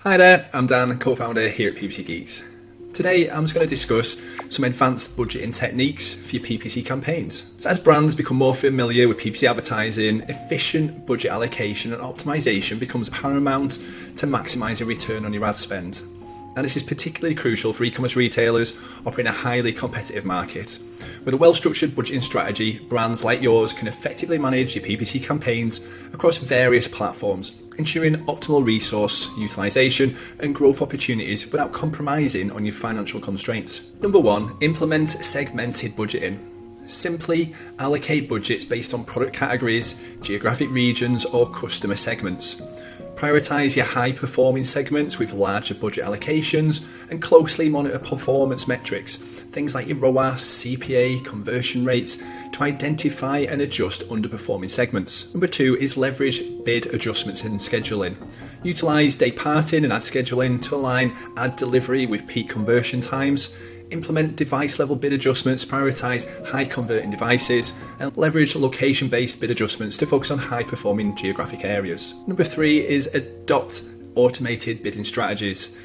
Hi there, I'm Dan, co-founder here at PPC Geeks. Today I'm just going to discuss some advanced budgeting techniques for your PPC campaigns. So as brands become more familiar with PPC advertising, efficient budget allocation and optimization becomes paramount to maximising return on your ad spend. And this is particularly crucial for e-commerce retailers operating in a highly competitive market. With a well-structured budgeting strategy, brands like yours can effectively manage your PPC campaigns across various platforms, ensuring optimal resource utilisation and growth opportunities without compromising on your financial constraints. Number 1, implement segmented budgeting. Simply allocate budgets based on product categories, geographic regions or customer segments. Prioritise your high-performing segments with larger budget allocations and closely monitor performance metrics, things like your ROAS, CPA, conversion rates, to identify and adjust underperforming segments. Number 2 is leverage bid adjustments in scheduling. Utilise day parting and ad scheduling to align ad delivery with peak conversion times. Implement device-level bid adjustments, prioritise high-converting devices, and leverage location-based bid adjustments to focus on high-performing geographic areas. Number 3 is adopt automated bidding strategies.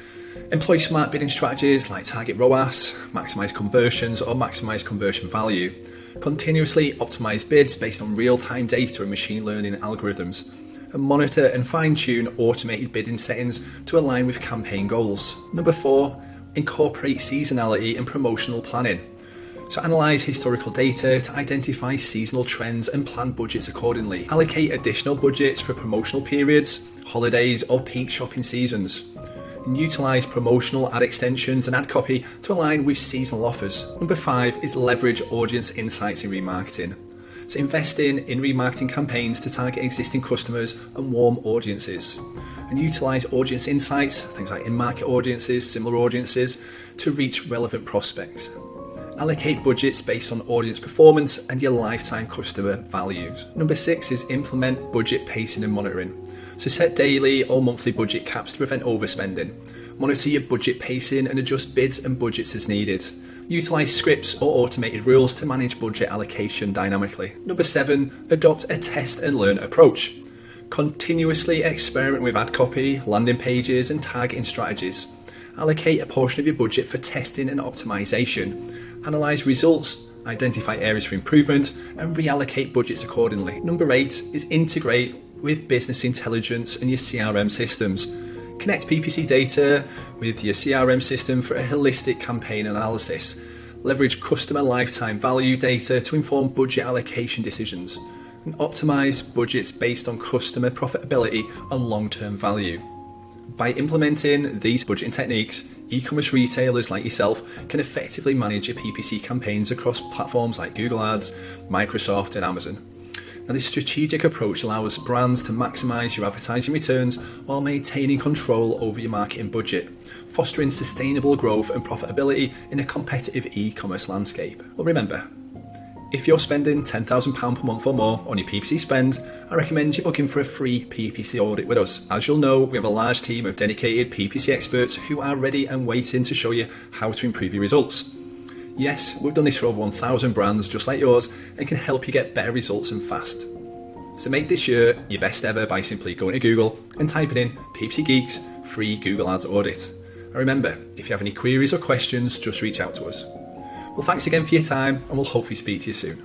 Employ smart bidding strategies like target ROAS, maximise conversions, or maximise conversion value. Continuously optimise bids based on real-time data and machine learning algorithms. And monitor and fine-tune automated bidding settings to align with campaign goals. Number 4, incorporate seasonality and promotional planning. So analyse historical data to identify seasonal trends and plan budgets accordingly. Allocate additional budgets for promotional periods, holidays or peak shopping seasons. And utilise promotional ad extensions and ad copy to align with seasonal offers. Number 5 is leverage audience insights in remarketing. So invest in remarketing campaigns to target existing customers and warm audiences. And utilise audience insights, things like in-market audiences, similar audiences, to reach relevant prospects. Allocate budgets based on audience performance and your lifetime customer values. Number 6 is implement budget pacing and monitoring. So set daily or monthly budget caps to prevent overspending. Monitor your budget pacing and adjust bids and budgets as needed. Utilise scripts or automated rules to manage budget allocation dynamically. Number 7, adopt a test and learn approach. Continuously experiment with ad copy, landing pages and targeting strategies. Allocate a portion of your budget for testing and optimization. Analyse results, identify areas for improvement and reallocate budgets accordingly. Number 8 is integrate with business intelligence and your CRM systems. Connect PPC data with your CRM system for a holistic campaign analysis. Leverage customer lifetime value data to inform budget allocation decisions. And optimise budgets based on customer profitability and long-term value. By implementing these budgeting techniques, e-commerce retailers like yourself can effectively manage your PPC campaigns across platforms like Google Ads, Microsoft and Amazon. Now, this strategic approach allows brands to maximise your advertising returns while maintaining control over your marketing budget, fostering sustainable growth and profitability in a competitive e-commerce landscape. Well, remember, if you're spending £10,000 per month or more on your PPC spend, I recommend you booking for a free PPC audit with us. As you'll know, we have a large team of dedicated PPC experts who are ready and waiting to show you how to improve your results. Yes, we've done this for over 1,000 brands just like yours and can help you get better results and fast. So make this year your best ever by simply going to Google and typing in PPC Geeks free Google Ads audit. And remember, if you have any queries or questions, just reach out to us. Well, thanks again for your time and we'll hopefully speak to you soon.